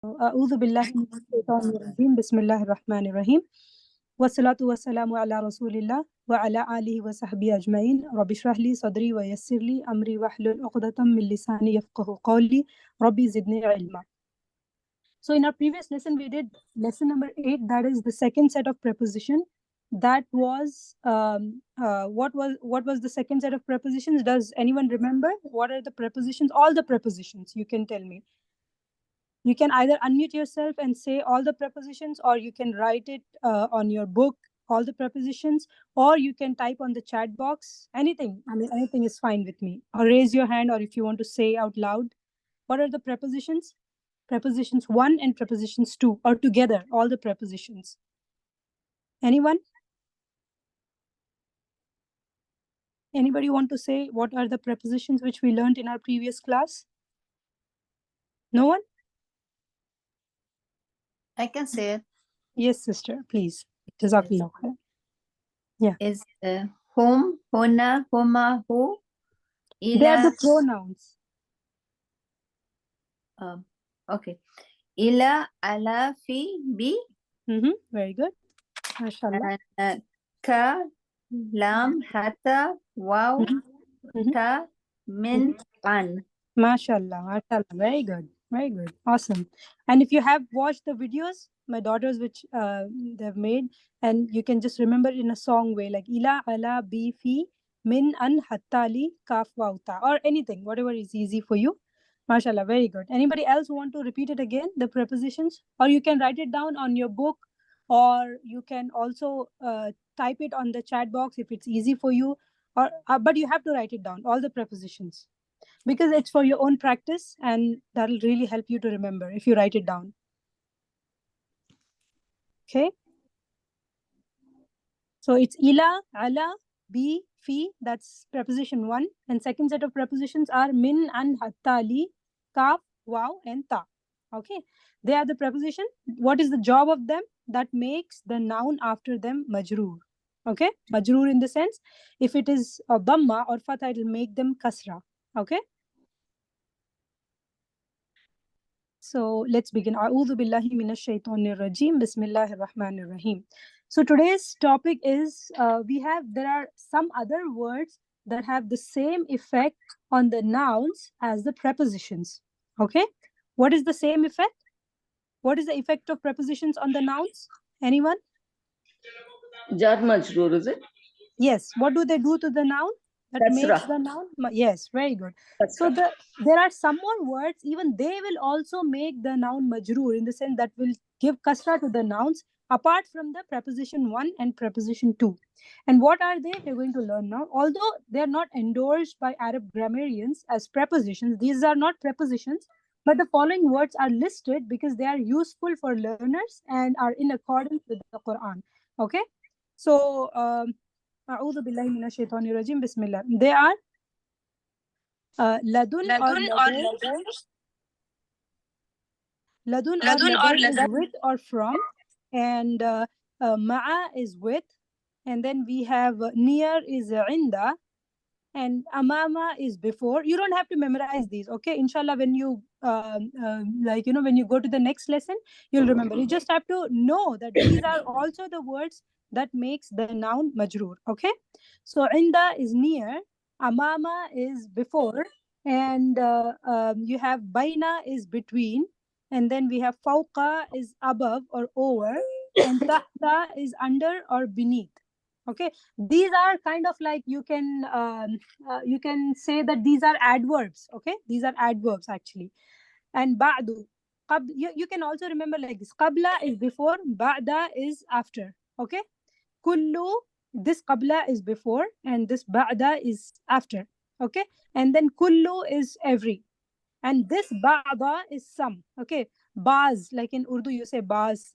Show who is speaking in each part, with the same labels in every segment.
Speaker 1: أعوذ بالله من الشيطان الرجيم بسم الله الرحمن الرحيم والصلاة والسلام على رسول الله وعلى آله وصحبه أجمعين رب اشرح لي صدري ويسر لي أمري واحلل عقدة من لساني يفقهوا قولي ربي زدني علما. So in our previous lesson we did lesson number 8, that is the second set of preposition. That was what was the second set of prepositions? Does anyone remember what are the prepositions? All the prepositions, you can tell me. You can either unmute yourself and say all the prepositions, or you can write it on your book, all the prepositions, or you can type on the chat box. Anything, I mean, anything is fine with me. Or raise your hand, or if you want to say out loud. What are the prepositions? Prepositions 1 and prepositions 2, or together, all the prepositions. Anyone? Anybody want to say what are the prepositions which we learned in our previous class? No one?
Speaker 2: I can say it.
Speaker 1: Yes, sister, please. Jazakallah khair. Yeah.
Speaker 2: Is whom, huna, huma, who,
Speaker 1: They are the
Speaker 2: ila.
Speaker 1: pronouns.
Speaker 2: Okay. Ila, ala, fi, bi.
Speaker 1: Very good. MashaAllah.
Speaker 2: And ka, lam, hata, waw, ta, min, an.
Speaker 1: MashaAllah. MashaAllah. Very good. Very good. Awesome. And if you have watched the videos, my daughters, which they've made, and you can just remember in a song way, like ila, ala, bi, fi, min, an, hatta, li, kaf, waw, ta, or anything, whatever is easy for you. MashaAllah. Very good. Anybody else want to repeat it again, the prepositions? Or you can write it down on your book, or you can also type it on the chat box if it's easy for you. Or but you have to write it down, all the prepositions, because it's for your own practice, and that'll really help you to remember if you write it down. Okay. So it's ila, ala, bi, fi, that's preposition 1. And second set of prepositions are min, an, hatta, li, kaf, waw, and ta. Okay. They are the preposition. What is the job of them? That makes the noun after them majroor. Okay. Majroor in the sense, if it is a dhamma or fatha, it will make them kasra. Okay. So let's begin. A'udhu billahi minash shaitanir rajim. Bismillahir rahmanir rahim. So today's topic is there are some other words that have the same effect on the nouns as the prepositions. Okay? What is the same effect? What is the effect of prepositions on the nouns? Anyone?
Speaker 3: Jar majroor, is it?
Speaker 1: Yes. What do they do to the noun? That makes the noun. Yes, very good. So there are some more words, even they will also make the noun majroor, in the sense that will give kasra to the nouns, apart from the preposition 1 and preposition 2. And what are they? We're going to learn now. Although they are not endorsed by Arab grammarians as prepositions, these are not prepositions, but the following words are listed because they are useful for learners and are in accordance with the Quran. Okay? So, A'udhu billahi minash shaitanir rajim. Bismillah. They are ladun or ladun. Ladun or ladun is with or from, and ma'a is with, and then we have near is inda, and amama is before. You don't have to memorize these, okay? Inshallah, when you when you go to the next lesson, you'll remember. You just have to know that these are also the words that makes the noun majroor. Okay, so inda is near, amama is before, and you have baina is between, and then we have fawqa is above or over, and tahta is under or beneath. Okay, these are kind of like you can say that these are adverbs. Okay, these are adverbs actually. And ba'du, you can also remember like this. Qabla is before, ba'da is after. Okay, kullu, this qabla is before and this ba'da is after. Okay, and then kullu is every, and this ba'da is some. Okay, baz, like in Urdu you say baz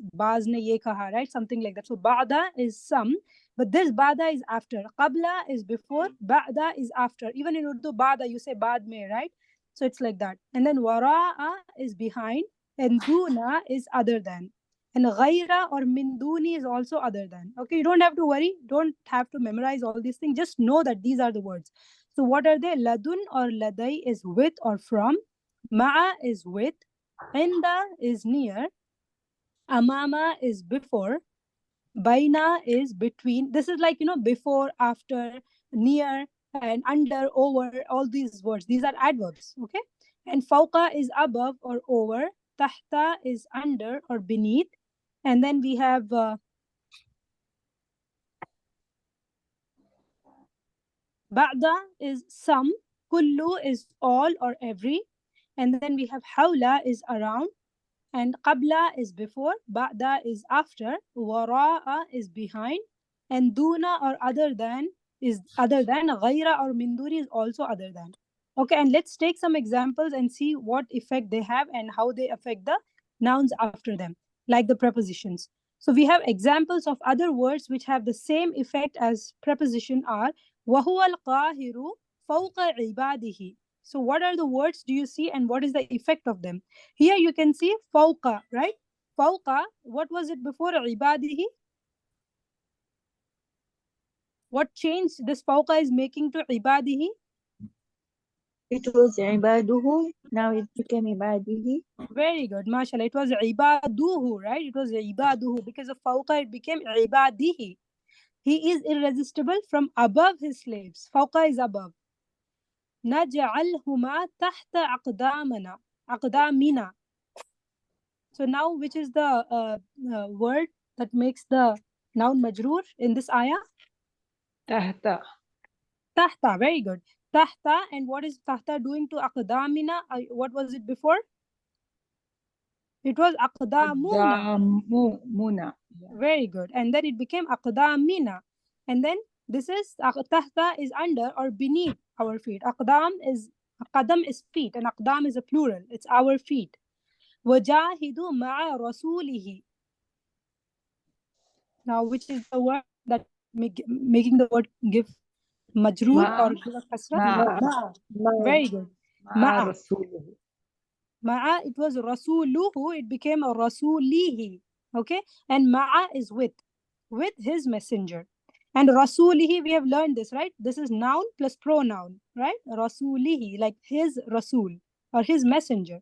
Speaker 1: ne ye kaha, right? Something like that. So ba'da is some, but this ba'da is after. Qabla is before, ba'da is after. Even in Urdu, ba'da you say ba'd mein, right? So it's like that. And then wara'a is behind, and duna is other than. And ghaira or min duni is also other than. Okay, you don't have to worry, don't have to memorize all these things. Just know that these are the words. So what are they? Ladun or ladai is with or from. Ma'a is with. Inda is near. Amama is before. Baina is between. This is like, before, after, near, and under, over, all these words. These are adverbs, okay? And fawqa is above or over. Tahta is under or beneath. And then we have ba'da is some. Kullu is all or every. And then we have hawla is around. And qabla is before, ba'da is after, wara'a is behind, and duna or other than is other than, ghayra or minduri is also other than. Okay, and let's take some examples and see what effect they have and how they affect the nouns after them, like the prepositions. So we have examples of other words which have the same effect as preposition are وَهُوَ الْقَاهِرُ فَوْقَ عِبَادِهِ. So what are the words do you see and what is the effect of them? Here you can see fawqa, right? Fawqa, what was it before ibadihi? What change this fawqa is making to ibadihi?
Speaker 4: It was ibaduhu, now it became ibadihi.
Speaker 1: Very good, mashallah. It was ibaduhu, right? It was ibaduhu. Because of fawqa, it became ibadihi. He is irresistible from above his slaves. Fawqa is above. نجعلهما تحت أقدامنا أقدامنا. So now, which is the word that makes the noun majroor in this ayah?
Speaker 5: Tahta.
Speaker 1: Tahta, very good. Tahta, and what is tahta doing to aqdamina? What was it before? It was aqdamuna.
Speaker 5: Muna.
Speaker 1: Very good. And then it became aqdamina. And then this is tahta is under or beneath our feet. Qadam is feet and aqdam is a plural. It's our feet. Wajahidu ma'a rasulihi. Now, which is the word that making the word give majroor or give a kasra? Very good. Ma'a. Ma'a, it was rasuluhu, it became a rasulihi. Okay, and ma'a is with his messenger. And rasulihi, we have learned this, right? This is noun plus pronoun, right? Rasulihi, like his rasul or his messenger.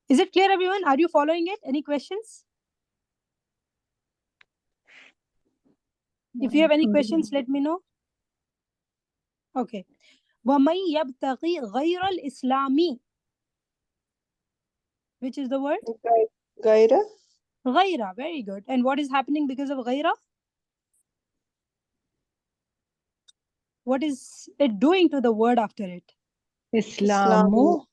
Speaker 1: Is it clear, everyone? Are you following it? Any questions? If you have any questions, let me know. Okay. وَمَنْ يَبْتَغِي غَيْرَ الْإِسْلَامِ. Which is the word?
Speaker 4: Gaira.
Speaker 1: Ghaira, very good. And what is happening because of ghaira? What is it doing to the word after it?
Speaker 5: Islamu.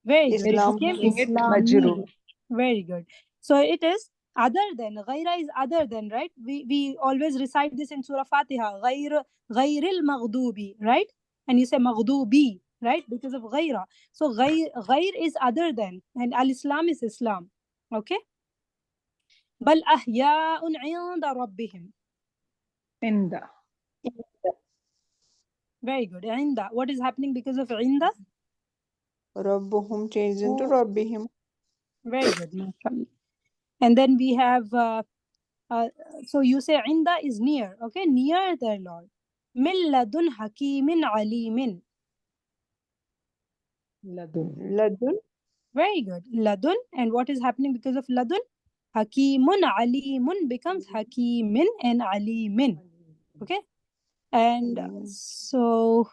Speaker 1: Very good.
Speaker 4: Islam.
Speaker 1: It became Islami. Very good. So it is other than. Ghaira is other than, right? We always recite this in Surah Fatiha. Ghairil maghdubi, right? And you say maghdubi, right? Because of ghaira. So ghair is other than. And al-Islam is Islam. Okay? بل أحياء عند ربهم.
Speaker 5: Inda.
Speaker 1: Very good. Inda. What is happening because of Inda?
Speaker 4: Rabbuhum changed into Rabbihim.
Speaker 1: Very good. And then we have, so you say Inda is near. Okay, near their Lord. Min ladun hakimin alimin.
Speaker 4: Ladun.
Speaker 1: Very good. Ladun. And what is happening because of ladun? Hakimun alimun becomes hakimin and alimin. Okay. And so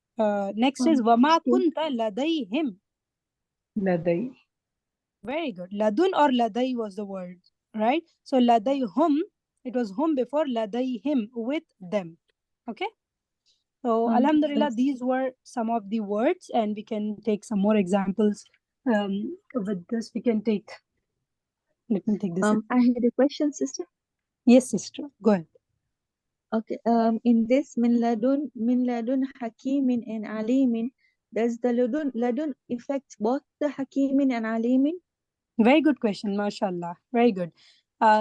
Speaker 1: next is wama kunta ladayhim.
Speaker 5: Ladai.
Speaker 1: Very good. Ladun or ladai was the word, right? So ladayhum, it was hum before, ladayhim, with them. Okay. So alhamdulillah, these were some of the words, and we can take some more examples. With this, we can take. Let me take this.
Speaker 4: I had a question, sister.
Speaker 1: Yes, sister. Go ahead.
Speaker 4: Okay. In this min ladun hakimin and alimin, does the ladun affect both the hakimin and alimin?
Speaker 1: Very good question, mashallah. Very good.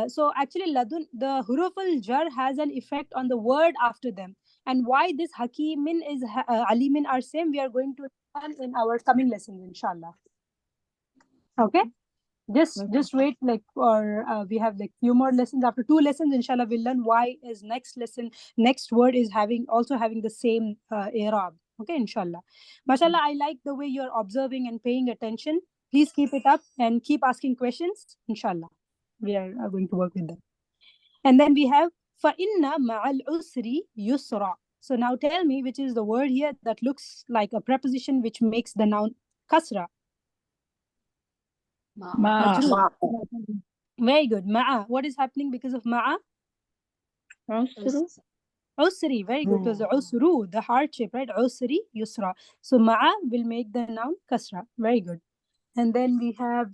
Speaker 1: So actually, ladun, the huruf al-jar has an effect on the word after them. And why this hakimin is alimin are same, we are going to learn in our coming lessons, inshallah. Okay. Just wait, like, or we have like few more lessons. After 2 lessons, inshallah, we'll learn why is next word is also having the same i'rab. Okay, inshallah. Mashallah, I like the way you're observing and paying attention. Please keep it up and keep asking questions. Inshallah, we are going to work with them. And then we have فَإِنَّ مَعَ الْعُسْرِ يُسْرًا. So now tell me which is the word here that looks like a preposition which makes the noun kasra.
Speaker 5: Ma.
Speaker 1: Very good. Ma'a. What is happening because of ma'a? Usri. Very good. It was usru, the hardship, right? Usri, yusra. So ma'a will make the noun kasra. Very good. And then we have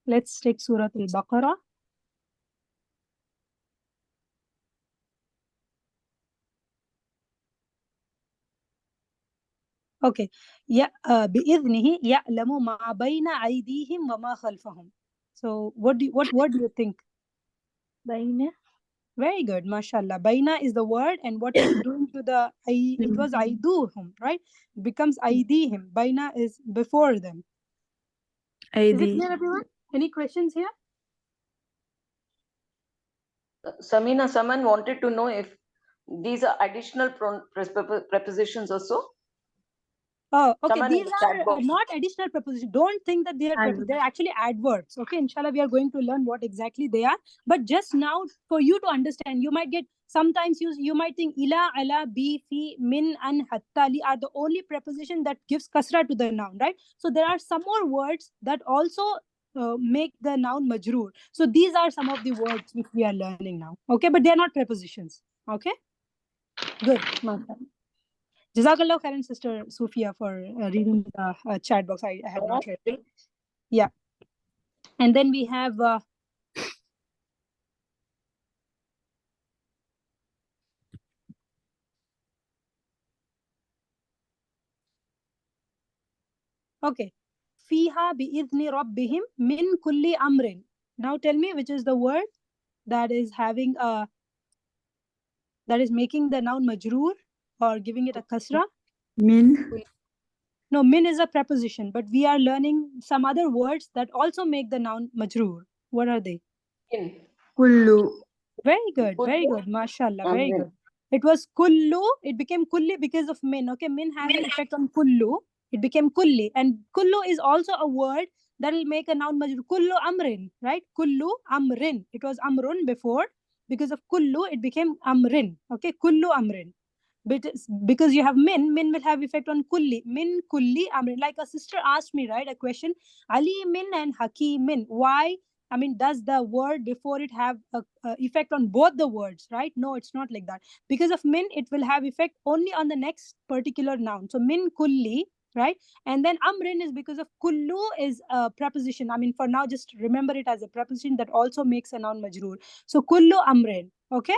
Speaker 1: let's take Surah Al-Baqarah. Okay. بإذنه يعلم ما بين أيديهم وما خلفهم. So what word do you think?
Speaker 4: Baina.
Speaker 1: Very good, mashallah. Baina is the word, and what is doing to the it was aiduhum, right? It becomes aidihim. Baina is before them. Is it clear, everyone? Any questions here?
Speaker 3: Samina, someone wanted to know if these are additional prepositions also.
Speaker 1: Oh, okay.
Speaker 3: Someone in
Speaker 1: These
Speaker 3: the chat
Speaker 1: are
Speaker 3: box.
Speaker 1: not additional prepositions. Don't think that they are they're actually adverbs. Okay, inshallah, we are going to learn what exactly they are. But just now, for you to understand, you might get sometimes you might think ila, ala, bi, fi, min, and hatta, li are the only preposition that gives kasra to the noun, right? So there are some more words that also make the noun majroor. So these are some of the words which we are learning now. Okay, but they are not prepositions. Okay, good. Mashallah. Jazakallah khairan, Sister Sufia, for reading the chat box. I had not read it. Yeah. And then we have okay. Fiha bi'idhni rabbihim min kulli amrin. Now tell me which is the word that is having a that is making the noun majroor or giving it a kasra.
Speaker 2: Min.
Speaker 1: No, min is a preposition, but we are learning some other words that also make the noun majroor. What are they?
Speaker 3: In.
Speaker 2: Kullu.
Speaker 1: Very good, very good. Mashallah, very good. It was kullu, it became kulli because of min. Okay, min has an effect on kullu. It became kulli. And kullu is also a word that will make a noun majroor. Kullu amrin, right? Kullu amrin. It was amrun before. Because of kullu, it became amrin. Okay, kullu amrin. But because you have min will have effect on kulli. Min kulli amrin. Like a sister asked me, right, a question. Ali min and Hakim min. Why? I mean, does the word before it have a effect on both the words, right? No, it's not like that. Because of min, it will have effect only on the next particular noun. So min kulli, right? And then amrin is because of kullu is a preposition. I mean, for now, just remember it as a preposition that also makes a noun majroor. So kullu amrin, okay?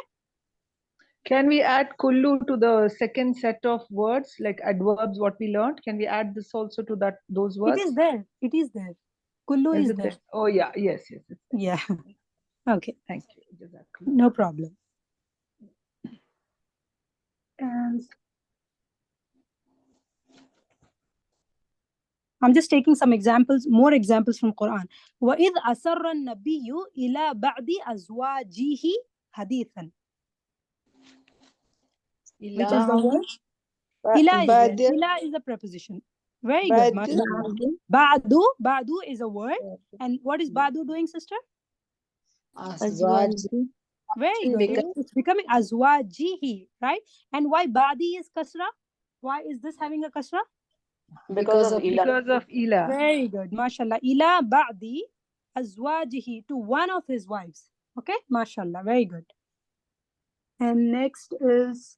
Speaker 5: Can we add kullu to the second set of words, like adverbs, what we learned? Can we add this also to those words?
Speaker 1: It is there. It is there. Kullu is there.
Speaker 5: Oh, yeah. Yes.
Speaker 1: Yeah. Okay.
Speaker 5: Thank you. Jazakallah.
Speaker 1: No problem. And I'm just taking some examples, more examples from Quran. وَإِذْ أَسَرَّ النَّبِيُّ إِلَى بَعْدِ أَزْوَاجِهِ حَدِيثًا. Which is the word? Ila is there. Ila is a preposition. Very good. Ba'du is a word. And what is ba'du doing, sister?
Speaker 4: Azwaji.
Speaker 1: Very good. It's becoming azwajihi, right? And why ba'di is kasra? Why is this having a kasra?
Speaker 3: Because of ila.
Speaker 5: Because of ila.
Speaker 1: Very good. MashaAllah. Ila ba'di azwajihi, to one of his wives. Okay? MashaAllah. Very good. And next is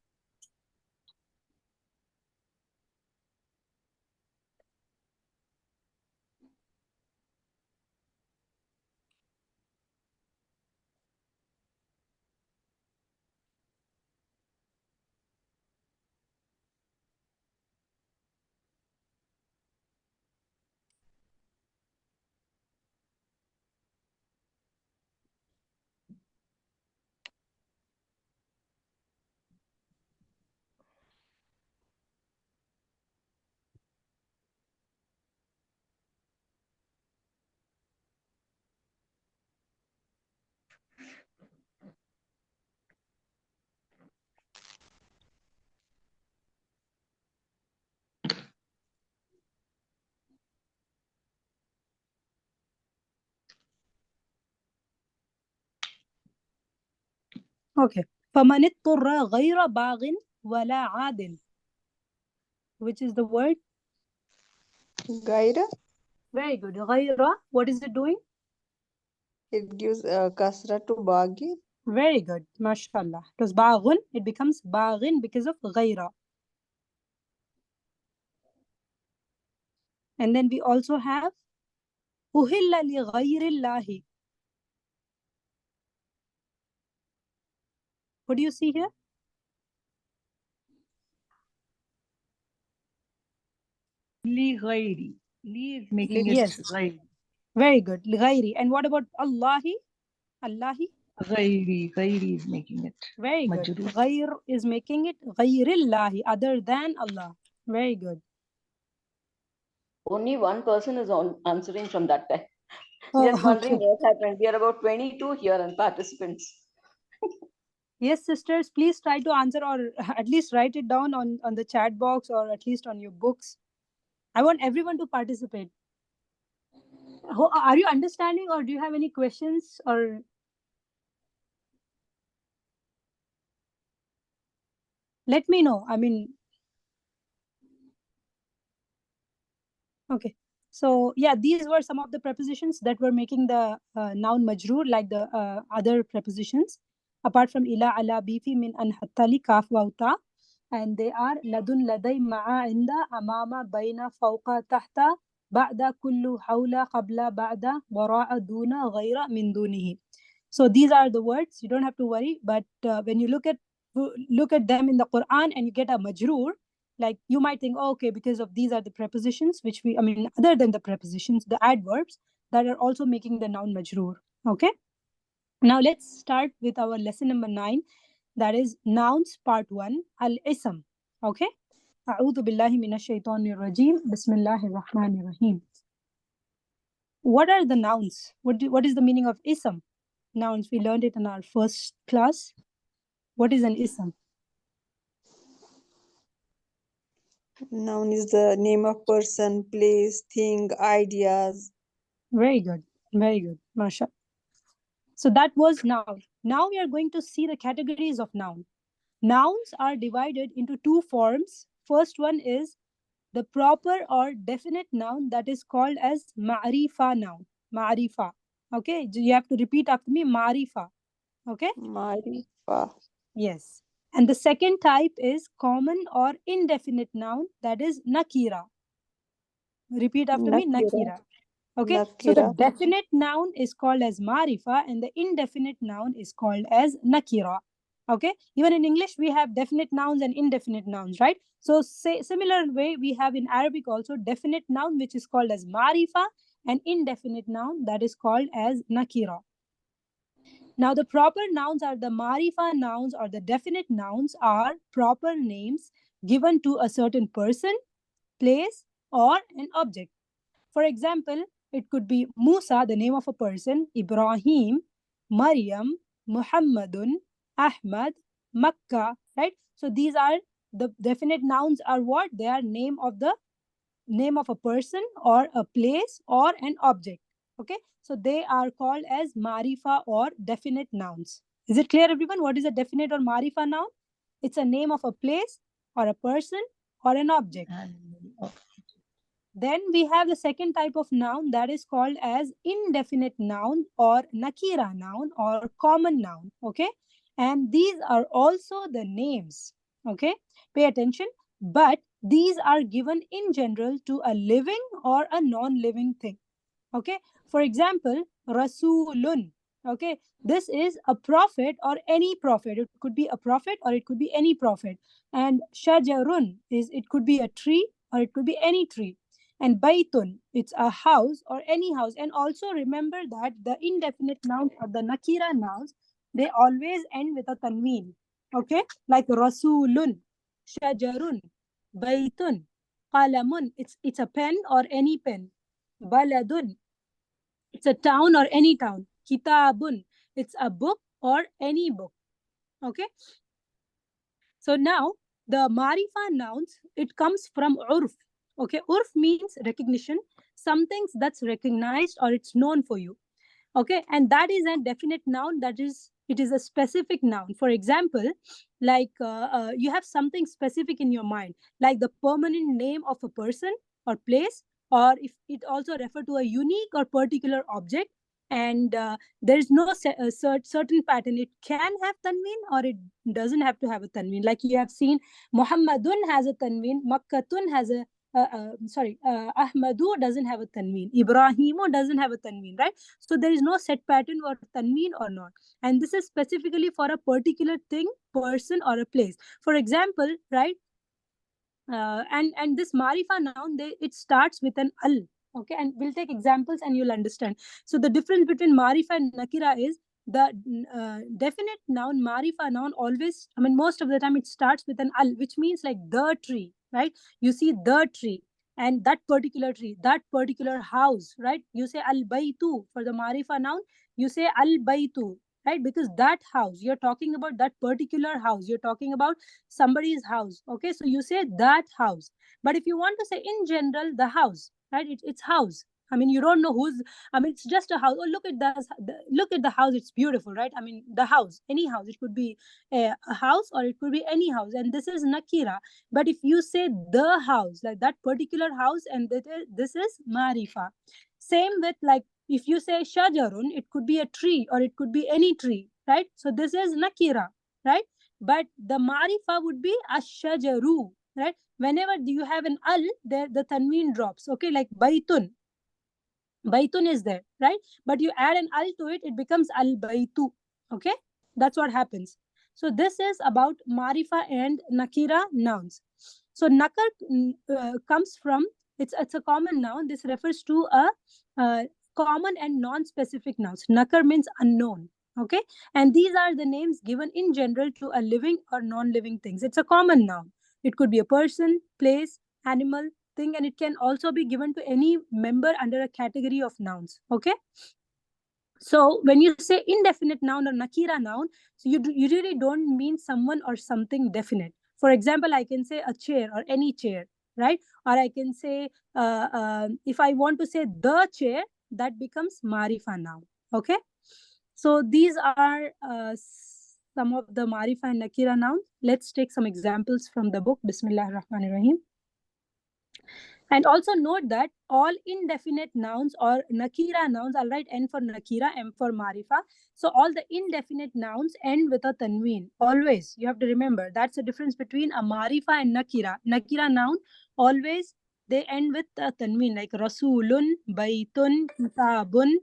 Speaker 1: Okay. فَمَنِ اضْطُرَّ غَيْرَ بَاغٍ وَلَا عَادٍ. Which is the word?
Speaker 6: Gaira.
Speaker 1: Very good. غَيْرَ. What is it doing?
Speaker 6: It gives kasra to bagi.
Speaker 1: Very good. MashaAllah. It was baghun. It becomes baghin because of غَيْرَ. And then we also have أُهِلَّ لِغَيْرِ اللَّهِ. What do you see here?
Speaker 5: Li ghairi. Li is making
Speaker 1: Yes.
Speaker 5: it ghairi.
Speaker 1: Very good. لِغَيْرِ. And what about Allahi? Allahi?
Speaker 5: Ghairi. Ghairi is making it.
Speaker 1: Very good.
Speaker 5: Majroor.
Speaker 1: غَيْر is making it غَيْرِ other than Allah. Very good.
Speaker 3: Only one person is answering from that time.
Speaker 1: Oh,
Speaker 3: Just wondering
Speaker 1: okay.
Speaker 3: what happened. We are about 22 here and participants.
Speaker 1: Yes, sisters, please try to answer or at least write it down on the chat box or at least on your books. I want everyone to participate. Are you understanding or do you have any questions or let me know. I mean, okay. So yeah, these were some of the prepositions that were making the noun majroor like the other prepositions. Apart from ila, ala, bifi, min, an, hatta, li, kaf, wa, ta. And they are ladun, laday, ma'a, inda, amama, bayna, fawqa, tahta, ba'da, kullu, hawla, qabla, ba'da, wara'a, duna, ghayra, min dunihi. So these are the words. You don't have to worry. But when you look at them in the Quran and you get a majroor, like you might think, oh, okay, because of these are the prepositions, which other than the prepositions, the adverbs that are also making the noun majroor. Okay. Now let's start with our lesson number 9. That is nouns part 1, al-ism. Okay. A'udhu billahi minash shaitanir rajim. Bismillahir rahmanir rahim. What are the nouns? What is the meaning of ism? Nouns, we learned it in our first class. What is an ism?
Speaker 6: Noun is the name of person, place, thing, ideas.
Speaker 1: Very good. Very good. Masha. So that was noun. Now we are going to see the categories of noun. Nouns are divided into two forms. First one is the proper or definite noun that is called as Marifa noun. Marifa. Okay, you have to repeat after me, Marifa. Okay?
Speaker 6: Marifa.
Speaker 1: Yes. And the second type is common or indefinite noun that is Nakira. Repeat after me, Nakira. Okay, so the
Speaker 6: Nakira.
Speaker 1: definite noun is called as Marifa and the indefinite noun is called as Nakira. Okay, even in English we have definite nouns and indefinite nouns, right? So similar way we have in Arabic also definite noun which is called as Marifa and indefinite noun that is called as Nakira. Now the proper nouns are the Marifa nouns or the definite nouns are proper names given to a certain person, place or an object. For example, it could be Musa, the name of a person, Ibrahim, Maryam, Muhammadun, Ahmad, Makkah, right? So these are the definite nouns are what? They are name of a person or a place or an object. Okay, so they are called as Marifa or definite nouns. Is it clear, everyone? What is a definite or Marifa noun? It's a name of a place or a person or an object. Then we have the second type of noun that is called as indefinite noun or Nakira noun or common noun. Okay, and these are also the names. Okay, pay attention. But these are given in general to a living or a non-living thing. Okay, for example, Rasulun. Okay, this is a prophet or any prophet. It could be a prophet or it could be any prophet. And Shajarun it could be a tree or it could be any tree. And Baitun, it's a house or any house. And also remember that the indefinite nouns or the Nakira nouns, they always end with a tanween. Okay, like Rasulun, Shajarun, Baitun, Qalamun, it's a pen or any pen. Baladun, it's a town or any town. Kitabun, it's a book or any book. Okay. So now the Marifa nouns, it comes from urf. Okay, urf means recognition, something that's recognized or it's known for you. Okay, and that is a definite noun that is It is a specific noun. For example, like you have something specific in your mind, like the permanent name of a person or place, or if it also refer to a unique or particular object, and there is no certain pattern. It can have tanween or it doesn't have to have a tanween. Like you have seen, Muhammadun has a tanween, Makkatun has a Ahmadu doesn't have a tanween, Ibrahimu doesn't have a tanween, right? So there is no set pattern or tanween or not. And this is specifically for a particular thing, person, or a place. For example, right? And this Marifa noun, it starts with an al. Okay, and we'll take examples and you'll understand. So the difference between Marifa and Nakira is the definite noun, Marifa noun, always, I mean, most of the time it starts with an al, which means like the tree, right? You see the tree and that particular tree, that particular house, right? You say al baytu. For the Marifa noun, you say al baytu, right? Because that house, you're talking about that particular house, you're talking about somebody's house. Okay, so you say that house. But if you want to say in general, the house, right? It's house. I mean, you don't know who's, I mean, it's just a house. Oh, look at look at the house, it's beautiful, right? I mean, the house, any house, it could be a house or it could be any house, and this is Nakira. But if you say the house, like that particular house, and this is Marifa. Same with, like, if you say shajarun, it could be a tree or it could be any tree, right? So this is Nakira, right? But the Marifa would be ashajaru, right? Whenever you have an al, there the tanween drops. Okay, like baitun. Baitun is there, right? But you add an al to it, it becomes al baitu. Okay, that's what happens. So this is about Marifa and Nakira nouns. So nakar comes from, it's a common noun. This refers to a common and non-specific nouns. Nakar means unknown. Okay, and these are the names given in general to a living or non-living things. It's a common noun. It could be a person, place, animal, thing, and it can also be given to any member under a category of nouns. Okay, so when you say indefinite noun or Nakira noun, so you really don't mean someone or something definite. For example, I can say a chair or any chair, right? Or I can say if I want to say the chair, that becomes Marifa noun. Okay, so these are some of the Marifa and Nakira nouns. Let's take some examples from the book. Bismillahir Rahmanir Rahim. And also note that all indefinite nouns or Nakira nouns, I'll write N for Nakira, M for Marifa. So all the indefinite nouns end with a tanween. Always, you have to remember, that's the difference between a Marifa and Nakira. Nakira noun, always they end with a tanween, like Rasulun, Baitun, Kitabun,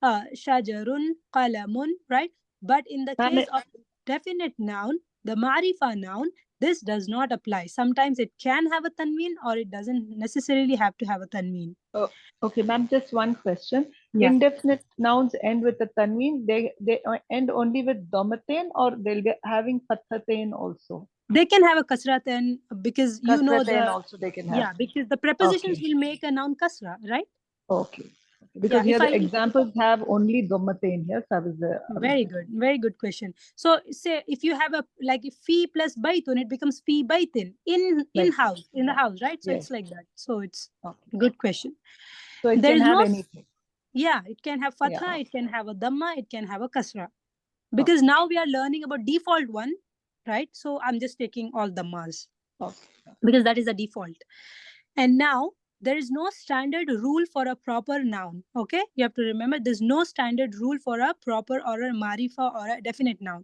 Speaker 1: Shajarun, Qalamun, right? But in the case of definite noun, the Marifa noun, this does not apply. Sometimes it can have a tanween or it doesn't necessarily have to have a tanween.
Speaker 5: Oh, okay, ma'am, just one question.
Speaker 1: Yeah.
Speaker 5: Indefinite nouns end with a tanween. They end only with domatain, or they'll be having fathatain also?
Speaker 1: They can have a kasratain because you know
Speaker 5: Kasratain also they can have.
Speaker 1: Yeah, because the prepositions
Speaker 5: Okay.
Speaker 1: will make a noun kasra, right?
Speaker 5: Okay. Because
Speaker 1: Yeah,
Speaker 5: here the examples have only domatain here. So I was,
Speaker 1: very good question. So say if you have a, like, if fi plus baitun, it becomes fi baitin, in house, in the house, right? So
Speaker 5: Yes.
Speaker 1: it's like that. So it's
Speaker 5: Okay.
Speaker 1: good question.
Speaker 5: So it
Speaker 1: There
Speaker 5: can
Speaker 1: is
Speaker 5: have
Speaker 1: no,
Speaker 5: anything.
Speaker 1: yeah, it can have fatha,
Speaker 5: Yeah.
Speaker 1: it can have a dhamma, it can have a kasra. Because now we are learning about default one, right? So I'm just taking all dhammas.
Speaker 5: Okay.
Speaker 1: Because that is the default. And now there is no standard rule for a proper noun. Okay, you have to remember there's no standard rule for a proper or a marifa or a definite noun.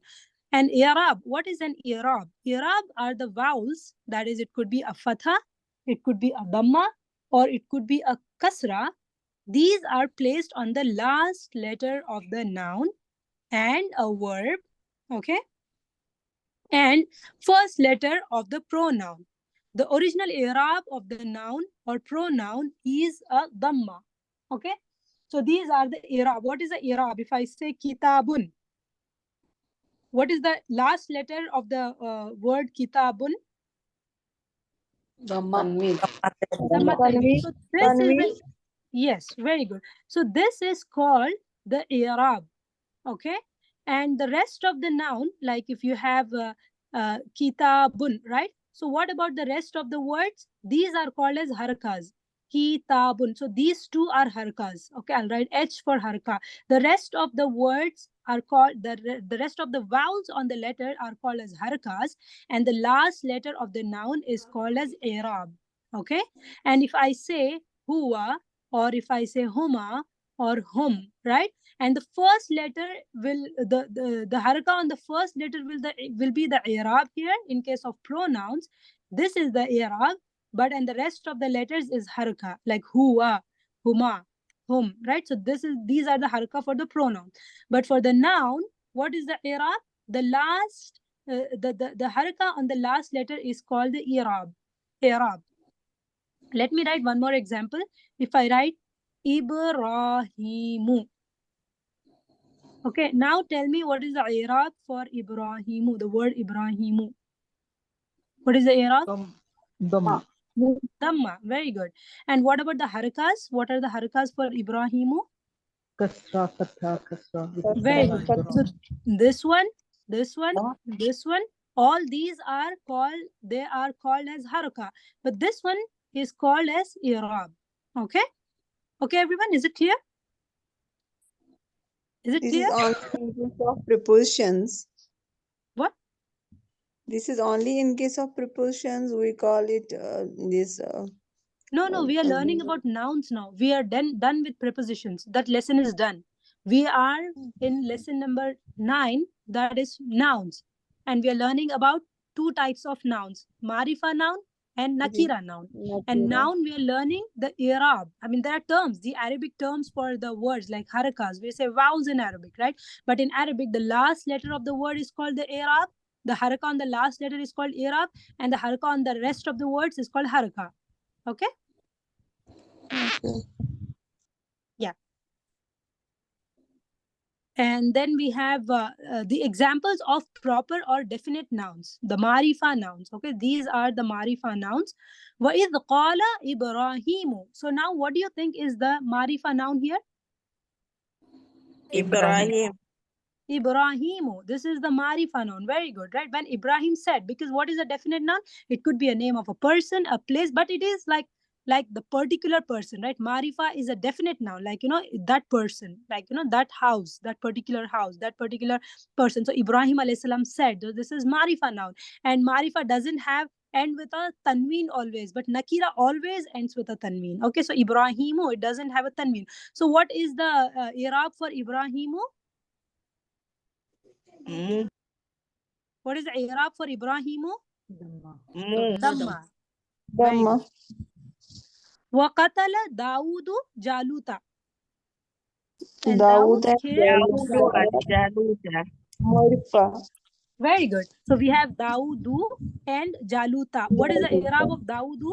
Speaker 1: And i'rab, what is an i'rab? I'rab are the vowels, that is, it could be a fatha, it could be a dhamma, or it could be a kasra. These are placed on the last letter of the noun and a verb, okay, and first letter of the pronoun. The original i'rab of the noun or pronoun is a dhamma. Okay, so these are the i'rab. What is the i'rab? If I say kitabun, what is the last letter of the word kitabun?
Speaker 3: Tanween.
Speaker 1: Dhamma tanween. So this is yes, very good. So this is called the i'rab. Okay, and the rest of the noun, like if you have kitabun, right? So what about the rest of the words? These are called as harakas. kitabun. So these two are harakas. Okay, I'll write H for haraka. The rest of the words are called, the rest of the vowels on the letter are called as harakas, and the last letter of the noun is called as i'rab. Okay, and if I say huwa, or if I say huma or hum, right, and the first letter will, the haraka on the first letter will be the i'rab here in case of pronouns. This is the i'rab, but and the rest of the letters is haraka, like huwa, huma, hum, right? So these are the haraka for the pronoun. But for the noun, what is the i'rab? The last the haraka on the last letter is called the i'rab. I'rab. Let me write one more example. If I write Ibrahimu. Okay, now tell me what is the i'rab for Ibrahimu, the word Ibrahimu. What is the i'rab?
Speaker 5: Dhamma.
Speaker 1: Dhamma. Very good. And what about the harakas? What are the harakas for Ibrahimu?
Speaker 5: Kasra, fatha, kasra.
Speaker 1: Very good. So this one, this one, this one, all these are called, they are called as haraka. But this one is called as i'rab. Okay? Okay, everyone, is it clear? Is it
Speaker 6: This
Speaker 1: clear?
Speaker 6: is only in case of prepositions.
Speaker 1: What?
Speaker 6: This is only in case of prepositions. We call it this.
Speaker 1: No, we are learning about nouns now. We are done with prepositions. That lesson is done. We are in lesson number 9, that is nouns. And we are learning about two types of nouns, Marifa noun and Nakira noun. And noun, we are learning the i'rab. I mean, there are terms, the Arabic terms for the words like harakas. We say vowels in Arabic, right? But in Arabic, the last letter of the word is called the i'rab. The haraka on the last letter is called i'rab. And the haraka on the rest of the words is called haraka. Okay?
Speaker 6: Okay.
Speaker 1: Yeah. And then we have the examples of proper or definite nouns, the Marifa nouns. Okay, these are the Marifa nouns. وَإِذْ قَالَ إِبْرَاهِيمُ. So now what do you think is the Marifa noun here?
Speaker 7: Ibrahim.
Speaker 1: Ibrahimu. This is the Marifa noun. Very good, right? When Ibrahim said, because what is a definite noun? It could be a name of a person, a place, but it is like the particular person, right? Marifa is a definite noun, like, that person, like, that house, that particular person. So Ibrahim alayhi salam said, so this is Marifa noun. And Marifa doesn't have end with a tanween always, but Nakira always ends with a tanween. Okay, so Ibrahimu, it doesn't have a tanween. So what is the i'rab for Ibrahimu?
Speaker 7: Mu.
Speaker 1: What is the i'rab for Ibrahimu?
Speaker 7: Mu.
Speaker 1: Dhamma.
Speaker 6: Dhamma.
Speaker 1: وَقَتَلَ دَاوُدُ جَالُوتَ. And
Speaker 6: Dawood
Speaker 1: Dawood
Speaker 6: and
Speaker 1: killed
Speaker 6: Jalut.
Speaker 7: Jaluta.
Speaker 6: Marifa.
Speaker 1: Very good. So we have Dawudu and Jaluta. What is the i'rab of Dawudu?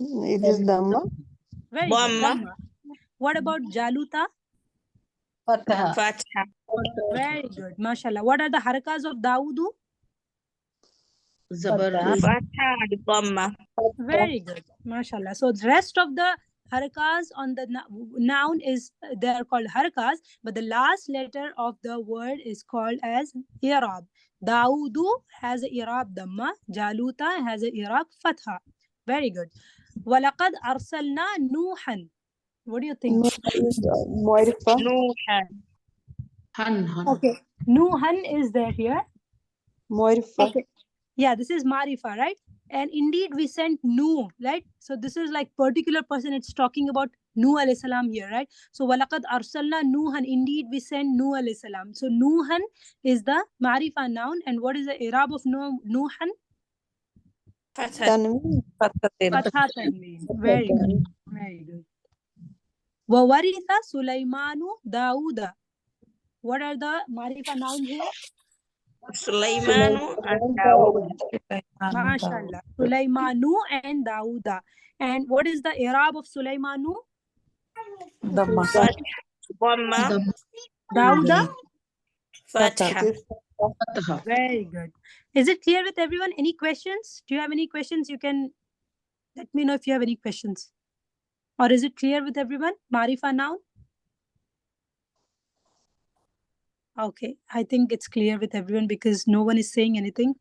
Speaker 6: It is Dhamma.
Speaker 1: Very good.
Speaker 7: Dhamma.
Speaker 1: Dhamma. What about Jaluta?
Speaker 7: Fatha.
Speaker 1: Very good. MashaAllah. What are the harakas of Dawudu?
Speaker 7: Fatha and Dhamma.
Speaker 1: Very good. MashaAllah. So the rest of the harakas on the noun is, they are called harakas, but the last letter of the word is called as i'rab. Dawudu has a i'rab dhamma. Jaluta has a i'rab fatha. Very good. وَلَقَدْ أَرْسَلْنَا نُوحًا. What do you think?
Speaker 6: Marifa.
Speaker 7: Nuhan.
Speaker 1: Okay. Nuhan is there here.
Speaker 6: Marifa.
Speaker 1: Okay. Yeah, this is Marifa, right? And indeed we sent Nuh, right? So this is like particular person. It's talking about Nuh alayhi salam here, right? So وَلَقَدْ أَرْسَلْنَا نُوحًا. Indeed we sent Nuh alayhi salam. So Nuhan is the Marifa noun. And what is the i'rab of Nuhan?
Speaker 7: Fatha.
Speaker 6: Tanween.
Speaker 1: Fatha tanween. Very good. Very good. وَوَرِثَ سُلَيْمَانُ دَاوُدَ. What are the Marifa nouns here?
Speaker 7: Sulaimanu and Dawood.
Speaker 1: MashaAllah. Sulaymanu and Dawuda. And what is the i'rab of Sulaymanu?
Speaker 7: Fatha. Dhamma.
Speaker 1: Dawuda?
Speaker 7: Fatha.
Speaker 1: Very good. Is it clear with everyone? Any questions? Do you have any questions? You can let me know if you have any questions. Or is it clear with everyone? Marifa noun? Okay. I think it's clear with everyone because no one is saying anything.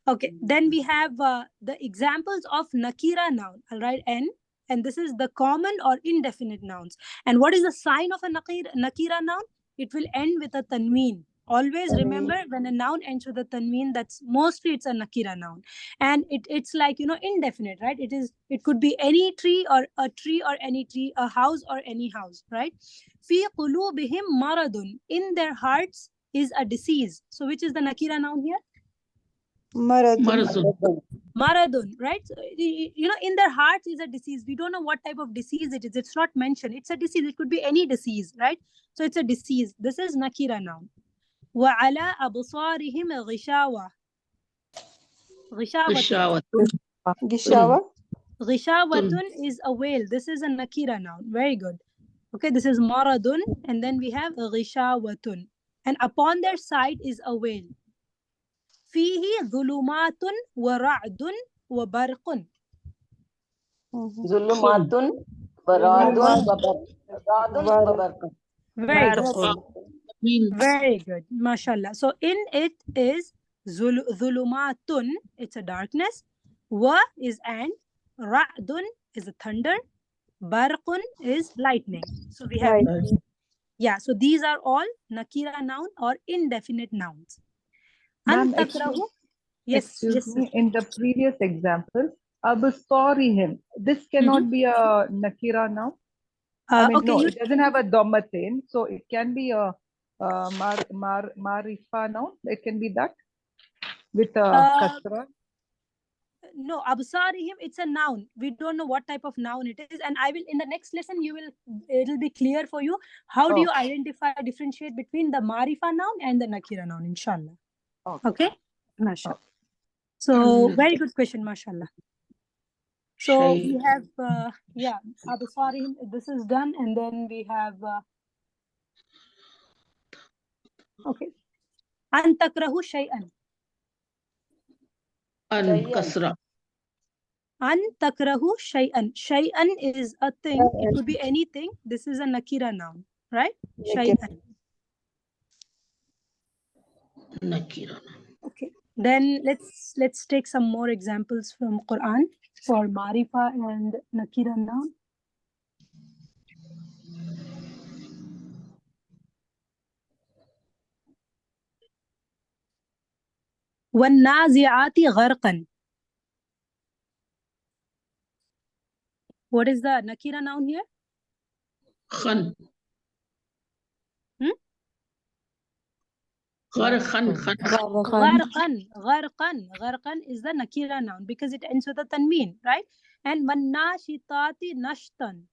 Speaker 1: Okay, then we have the examples of nakira noun, all right, and this is the common or indefinite nouns. And what is the sign of a nakira noun? It will end with a tanween. Always remember, when a noun ends with a tanween, that's mostly it's a nakira noun. And it's like, indefinite, right? It could be any tree or a tree or any tree, a house or any house, right? Fi qulubihim maradun, in their hearts is a disease. So which is the nakira noun here? Maradun, right? So, in their hearts is a disease. We don't know what type of disease it is. It's not mentioned. It's a disease. It could be any disease, right? So it's a disease. This is nakira noun. وَعَلَى أَبْصَارِهِمْ غِشَاوَةٌ.
Speaker 6: Gishawa.
Speaker 1: Ghishawatun is a whale. This is a nakira noun. Very good. Okay, this is maradun, and then we have ghishawatun. And upon their side is a whale. فيه ظلمات ورعد وبرق.
Speaker 3: Zulumatun, Baradun, Babarkun.
Speaker 1: Very good. Very good. MashaAllah. So in it is Zulumatun, it's a darkness. Wa is and. Ra'dun is a thunder. Barqun is lightning. So we have, so these are all nakira noun or indefinite nouns.
Speaker 5: Ma'am,
Speaker 1: Yes,
Speaker 5: excuse me, in the previous example, absarihim, this cannot be a nakira noun. No, it doesn't have a dhammatain, so it can be a marifa noun. It can be that with a kasra.
Speaker 1: No, absarihim, it's a noun. We don't know what type of noun it is, and I will, in the next lesson, it'll be clear for you how do you identify, differentiate between the marifa noun and the nakira noun, inshallah. Okay? Mashallah. So very good question, mashallah. So we have absarihim, this is done, and then we have an takrahu shay'an.
Speaker 8: Kasra.
Speaker 1: An takrahu shay'an. Shay'an is a thing. It could be anything. This is a nakira noun, right? Shay'an.
Speaker 8: Nakira.
Speaker 1: Okay. Then let's take some more examples from Quran for Marifa and nakira noun. وَالنَّازِعَاتِ غَرْقًا. What is the nakira noun here?
Speaker 8: Khan. Gharqan.
Speaker 1: Gharqan is the nakira noun because it ends with a tanween, right? And وَالنَّاشِطَاتِ نَشْطًا.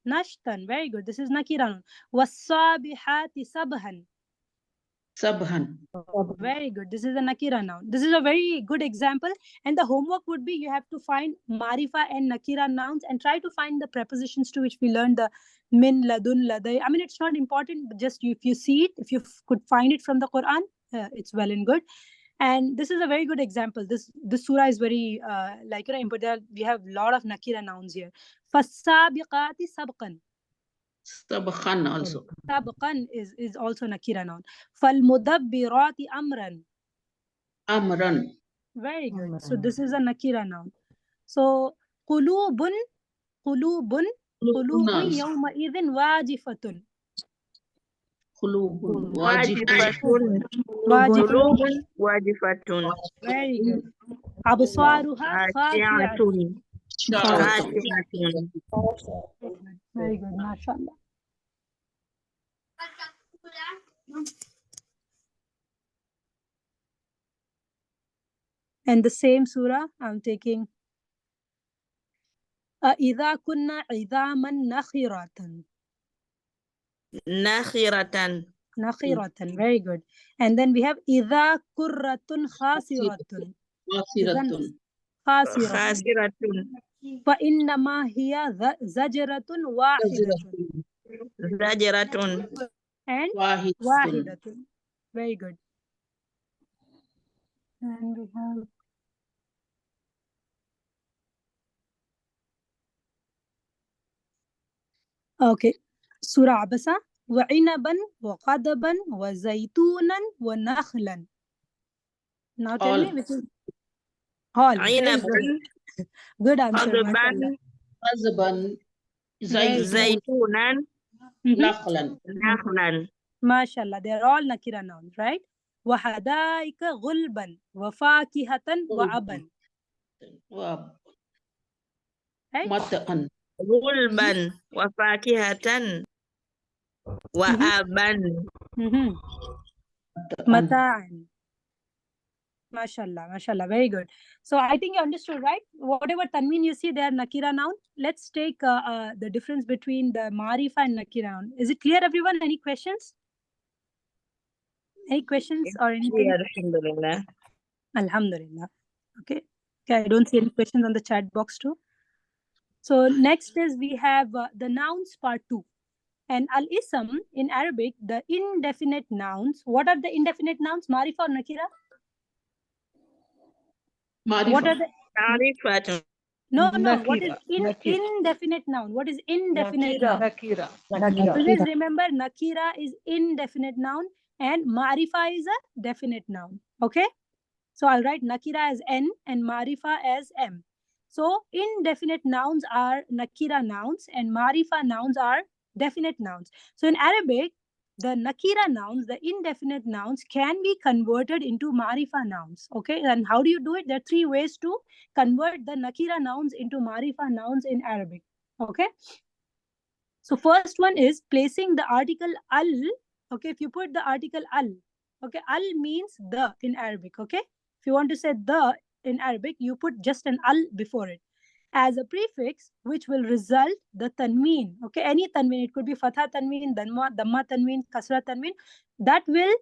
Speaker 1: Nashtan, very good. This is nakira noun. وَالصَّابِحَاتِ sabhan. Very good. This is a nakira noun. This is a very good example. And the homework would be, you have to find marifa and nakira nouns and try to find the prepositions to which we learned, the min, ladun, ladai. I mean, it's not important, but just if you see it, if you could find it from the Quran, it's well and good. And this is a very good example. This surah is very important. We have a lot of nakira nouns here. فَالسَّابِقَاتِ سَبْقًا.
Speaker 8: Sabqan also.
Speaker 1: Sabqan is also nakira noun. فَالْمُدَبِّرَاتِ
Speaker 8: Amran.
Speaker 1: Very good. So this is a nakira noun. So قُلُوبٌ يَوْمَئِذٍ وَاجِفَةٌ.
Speaker 8: Qulubun.
Speaker 7: Wajifatun.
Speaker 1: Very good. أَبْصَارُهَا خَاشِعَةٌ. Very good, mashallah. And the same surah, I'm taking إِذَا كُنَّا عِظَامًا نَخِرَةً. Nakhiratan, very good. And then we have إِذَا كُرَّةٌ خَاسِرَةٌ. خَاسِرَةٌ. فَإِنَّمَا هِيَ زَجْرَةٌ وَاحِدَةٌ. And wahidatun. Very good. And we have Surah Abasa. وَعِنَبًا وَقَدَبًا وَزَيْتُونًا وَنَخْلًا. Now tell me
Speaker 8: All.
Speaker 1: which is all. Very
Speaker 7: عنب
Speaker 1: good. Good answer,
Speaker 7: خضبا
Speaker 1: mashallah.
Speaker 8: حزبا
Speaker 1: Very good.
Speaker 8: زيتون
Speaker 7: زيتونا
Speaker 8: نخلا
Speaker 7: نخلا
Speaker 1: Mashallah, they're all nakira nouns, right? وحدائق غلبا وفاكهة وأبا. Right?
Speaker 8: ومتأ
Speaker 7: غلبا وفاكهة وأبا
Speaker 1: Mhm. Mata'an. Mashallah, mashallah, very good. So I think you understood, right? Whatever tanween you see, they are nakira noun. Let's take the difference between the marifa and nakira noun. Is it clear, everyone? Any questions? Any questions or anything?
Speaker 7: Alhamdulillah.
Speaker 1: Alhamdulillah. Okay. Okay, I don't see any questions on the chat box too. So next is we have the nouns part 2. And al-ism in Arabic, the indefinite nouns. What are the indefinite nouns? Marifa or nakira? What are
Speaker 8: معرفة
Speaker 1: the
Speaker 7: معرفة
Speaker 1: no? What is
Speaker 5: Nakira.
Speaker 1: indefinite noun? What is indefinite
Speaker 3: Nakira.
Speaker 1: noun?
Speaker 5: Nakira.
Speaker 3: Nakira.
Speaker 1: Always remember nakira is indefinite noun and marifa is a definite noun. Okay? So I'll write nakira as n and marifa as m. So indefinite nouns are nakira nouns and marifa nouns are definite nouns. So in Arabic, the nakira nouns, the indefinite nouns can be converted into marifa nouns. Okay, and how do you do it? There are 3 ways to convert the nakira nouns into marifa nouns in Arabic. Okay, so first one is placing the article al. Okay, if you put the article al, okay, al means the in Arabic. Okay, if you want to say the in Arabic, you put just an al before it as a prefix, which will result the tanween. Okay, any tanween, it could be fatha tanween, damma tanween, kasra tanween, that will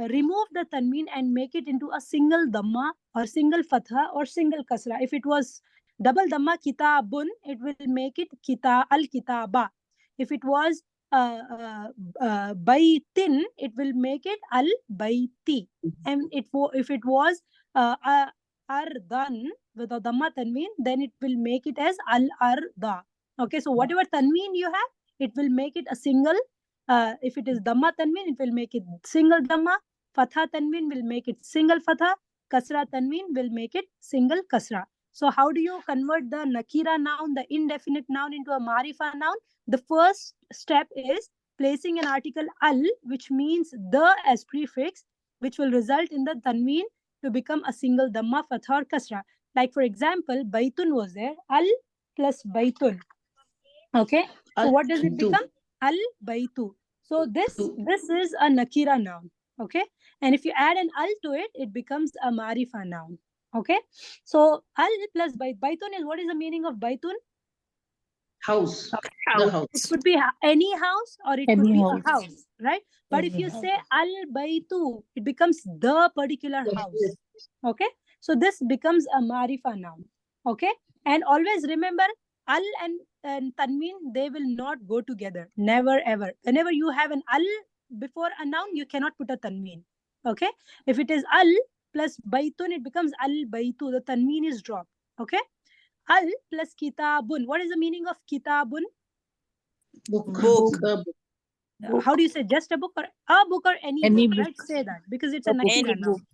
Speaker 1: remove the tanween and make it into a single damma or single fatha or single kasra. If it was double damma kitabun, it will make it al kitaba. If it was baitin, it will make it al baiti. And if it was ardan with a dhamma tanween, then it will make it as al arda. Okay, so whatever tanween you have, it will make it a single. If it is dhamma tanween, it will make it single dhamma. Fatha tanween will make it single fatha. Kasra tanween will make it single kasra. So how do you convert the nakira noun, the indefinite noun, into a marifa noun? The first step is placing an article al, which means the as prefix, which will result in the tanween to become a single dhamma, fatha or kasra. Like for example, baitun was there, al plus baitun. Okay, so what does it become? Al baitu. So this is a nakira noun. Okay, and if you add an al to it, it becomes a marifa noun. Okay, so al plus baitun is, what is the meaning of baitun?
Speaker 8: house the
Speaker 1: It
Speaker 8: house
Speaker 1: could be any house or it could be a house, right? But if you say al baitu, it becomes the particular house. Okay, so this becomes a marifa noun. Okay, and always remember, al and tanween, they will not go together, never ever. Whenever you have an al before a noun, you cannot put a tanween. Okay, if it is al plus baitun, it becomes al baitu, the tanween is dropped. Okay, al plus kitabun, what is the meaning of kitabun?
Speaker 7: book
Speaker 1: How do you say, just a book or any book, right? Say that because it's a nakira noun.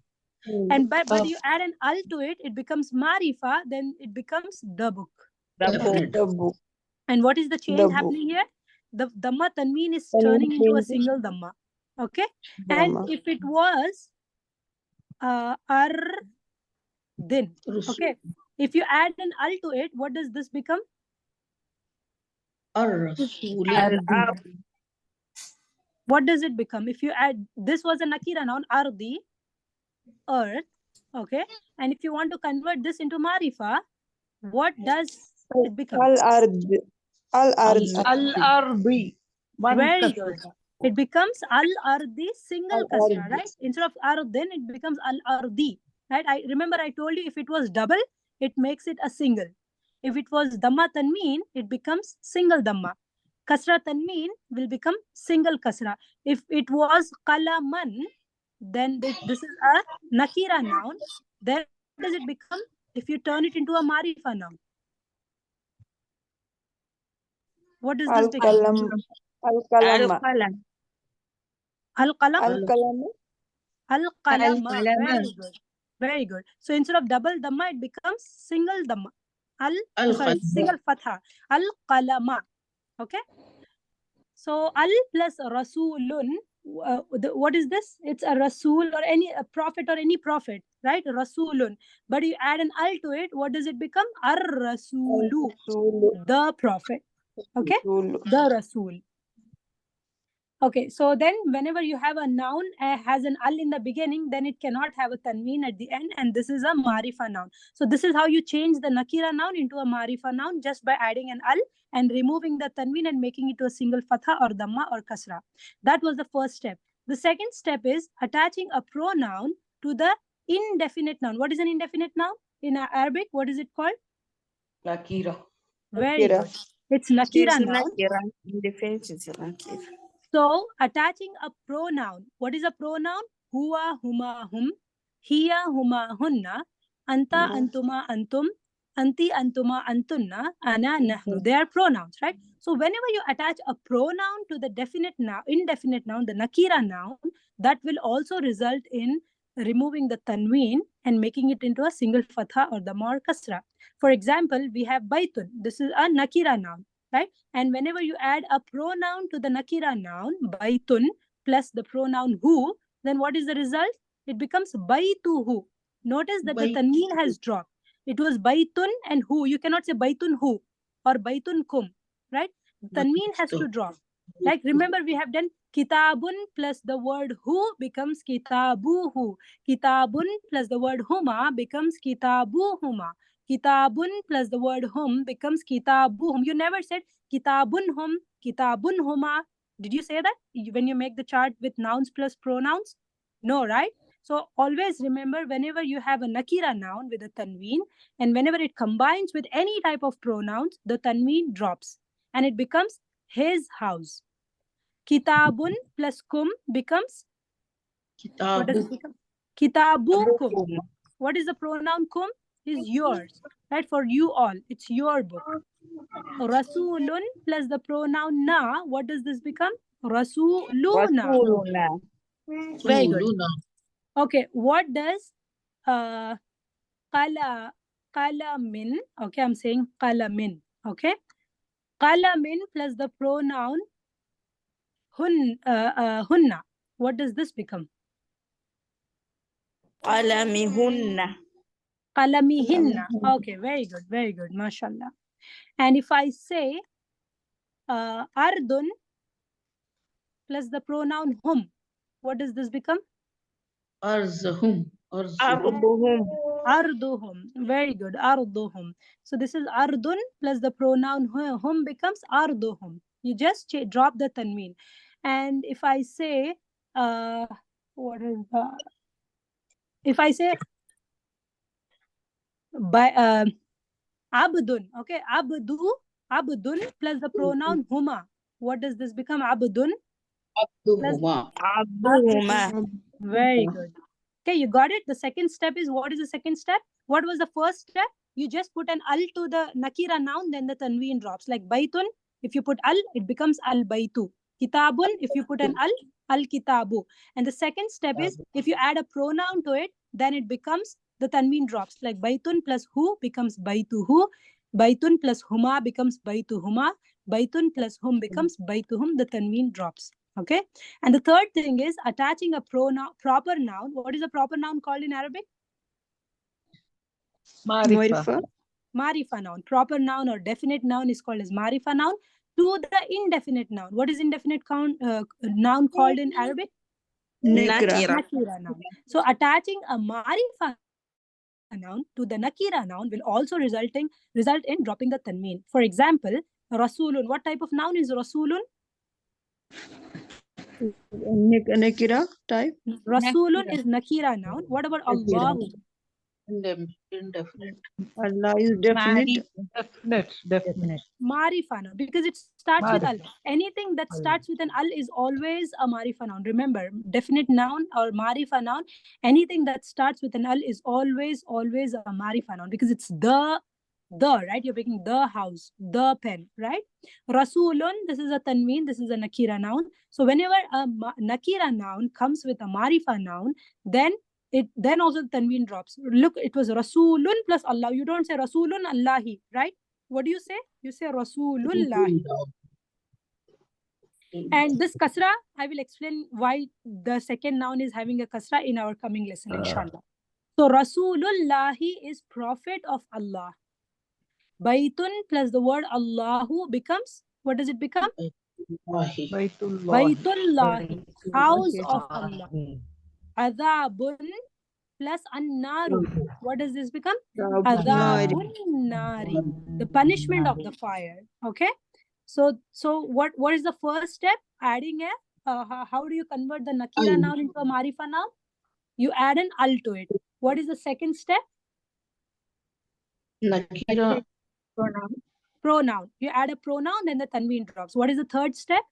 Speaker 1: And but you add an al to it, it becomes marifa, then it becomes the book.
Speaker 6: The book.
Speaker 1: And what is the change
Speaker 6: The
Speaker 1: happening here? The dhamma tanween is turning into a single dhamma. Okay, and if it was din, okay, if you add an al to it, what does this become? What does it become? If you add, this was a nakira noun, ardi, earth. Okay, and if you want to convert this into marifa, what does it become?
Speaker 6: Al-Ard.
Speaker 5: Al-Ardi.
Speaker 1: Very good. It becomes al-ardi, single kasra, right? Instead of ardin, it becomes al-ardi, right? I remember I told you, if it was double, it makes it a single. If it was dhamma tanween, it becomes single dhamma. Kasra tanween will become single kasra. If it was qalaman, then this is a nakira noun. Then what does it become if you turn it into a marifa noun? What does this become?
Speaker 6: Al-Qalama.
Speaker 1: Al-qalam?
Speaker 6: Al-Qalama.
Speaker 1: Al-qalama. Very good. Very good. So instead of double dhamma, it becomes single dhamma. Single fatha. Al-qalama. Okay. So al plus rasulun. What is this? It's a rasul or a prophet or any prophet, right? Rasulun. But you add an al to it. What does it become? Ar-rasulu. The prophet. Okay. The rasul. Okay, so then whenever you have a noun has an al in the beginning, then it cannot have a tanween at the end, and this is a marifa noun. So this is how you change the nakira noun into a marifa noun, just by adding an al and removing the tanween and making it to a single fatha or dhamma or kasra. That was the first step. The second step is attaching a pronoun to the indefinite noun. What is an indefinite noun? In Arabic, what is it called?
Speaker 3: Nakira.
Speaker 1: Very good. It's nakira noun.
Speaker 7: Indefinite is nakira.
Speaker 1: So, attaching a pronoun. What is a pronoun? Huwa, huma, hum. Hiya, huma, hunna. Anta, antuma, antum. Anti, antuma, antunna. Ana, nahnu. They are pronouns, right? So, whenever you attach a pronoun to the definite noun, indefinite noun, the nakira noun, that will also result in removing the tanween and making it into a single fatha or dhamma or kasra. For example, we have baitun. This is a nakira noun, right? And whenever you add a pronoun to the nakira noun, baitun, plus the pronoun hu, then what is the result? It becomes baituhu. Notice that the tanween has dropped. It was baitun and hu. You cannot say baitun hu or baitun kum, right? Tanween has to drop. Like, remember, we have done kitabun plus the word hu becomes kitabuhu. Kitabun plus the word huma becomes kitabuhuma. Kitabun plus the word hum becomes kitabuhum. You never said kitabun hum, kitabun huma. Did you say that when you make the chart with nouns plus pronouns? No, right? So always remember, whenever you have a nakira noun with a tanween, and whenever it combines with any type of pronouns, the tanween drops and it becomes his house. Kitabun plus kum becomes, what does it become? Kitabukum. What is the pronoun kum? Is yours, right? For you all, it's your book. Rasulun plus the pronoun na, what does this become? Rasuluna. Very good. Okay, what does qalamin, okay, I'm saying qalamin, okay? Qalamin plus the pronoun hunna, what does this become?
Speaker 7: Qalamihunna.
Speaker 1: Qalamihinna. Okay, very good, mashallah. And if I say ardun plus the pronoun hum, what does this become?
Speaker 8: Arzuhum.
Speaker 1: Arduhum. Very good. Arduhum. So this is ardun plus the pronoun hum becomes arduhum. You just drop the tanween. And if I say, what is the? If I say by abdun, okay, abdun plus the pronoun huma, what does this become? Abdun.
Speaker 8: Abduhuma.
Speaker 1: Very good. Okay, you got it. The second step is, what is the second step? What was the first step? You just put an al to the nakira noun, then the tanween drops. Like baitun, if you put al, it becomes al baitu. Kitabun, if you put an al kitabu. And the second step is, if you add a pronoun to it, then it becomes, the tanween drops. Like baitun plus hu becomes baituhu. Baitun plus huma becomes baituhuma. Baitun plus hum becomes baituhum. The tanween drops. Okay. And the third thing is attaching a proper noun. What is a proper noun called in Arabic?
Speaker 5: Marifa.
Speaker 1: Marifa noun. Proper noun or definite noun is called as Marifa noun to the indefinite noun. What is indefinite noun called in Arabic?
Speaker 7: Nakira.
Speaker 1: Nakira noun. So attaching a Marifa noun to the Nakira noun will also result in dropping the tanween. For example, Rasulun. What type of noun is Rasulun?
Speaker 4: Nakira type.
Speaker 1: Rasulun is nakira noun. What about Allahu?
Speaker 8: Indefinite.
Speaker 4: Allah is definite.
Speaker 5: Definite.
Speaker 1: Marifa noun, because it starts with al. Anything that starts with an al is always a marifa noun. Remember, definite noun or marifa noun, anything that starts with an al is always a marifa noun, because it's the, right? You're making the house, the pen, right? Rasulun, this is a tanween, this is a nakira noun. So whenever a nakira noun comes with a marifa noun, then then also the tanween drops. Look, it was Rasulun plus Allah. You don't say Rasulun Allahi, right? What do you say? You say Rasulullahi. And this kasra, I will explain why the second noun is having a kasra in our coming lesson, inshallah. So Rasulullahi is prophet of Allah. Baitun plus the word Allahu becomes, what does it become? Baitullahi, house of Allah. Adabun plus an-naru. What does this become? Adabun nari, the punishment of the fire. Okay. So what is the first step? Adding a how do you convert the nakira noun into a marifa noun? You add an al to it. What is the second step?
Speaker 8: Nakira.
Speaker 1: Pronoun. You add a pronoun, then the tanween drops. What is the third step?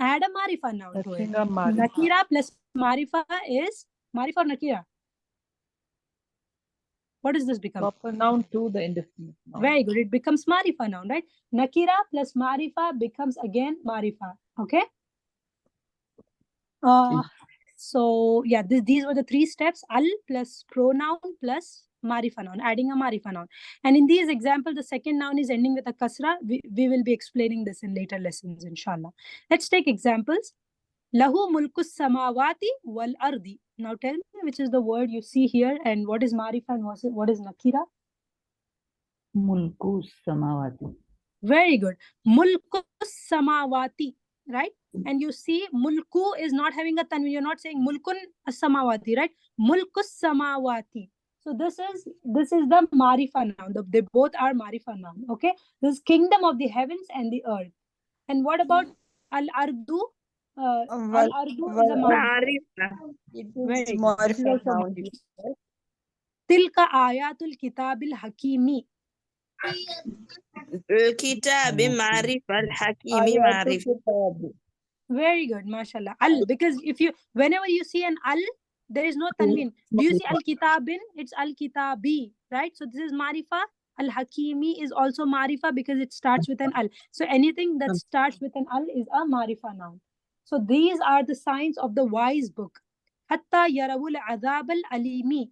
Speaker 1: Add a marifa noun to it. Nakira plus marifa is marifa or nakira? What does this become?
Speaker 5: Proper noun to the indefinite noun.
Speaker 1: Very good. It becomes marifa noun, right? Nakira plus marifa becomes again marifa. Okay. So yeah, these were the three steps: al plus pronoun plus marifa noun, adding a marifa noun. And in these examples, the second noun is ending with a kasra. We will be explaining this in later lessons, inshallah. Let's take examples. Lahu mulkus samawati wal ardi. Now tell me which is the word you see here and what is marifa and what is nakira?
Speaker 2: Mulkus samawati.
Speaker 1: Very good. Mulkus samawati, right? And you see mulku is not having a tanween. You're not saying mulkun samawati, right? Mulkus samawati. So this is the marifa noun. They both are marifa noun. Okay. This is kingdom of the heavens and the earth. And what about al-ardu? Al-ardu is a marifa.
Speaker 6: It is Marifa noun.
Speaker 1: Tilka ayatul kitabil hakimi.
Speaker 7: الكتاب معرفة الحكيم معرفة.
Speaker 1: Very good, mashallah. Al, because whenever you see an al, there is no tanween. Do you see al-kitabin? It's al-kitabi, right? So this is marifa. Al-hakimi is also marifa because it starts with an al. So anything that starts with an al is a marifa noun. So these are the signs of the wise book. Hatta yarawul azab al-alimi.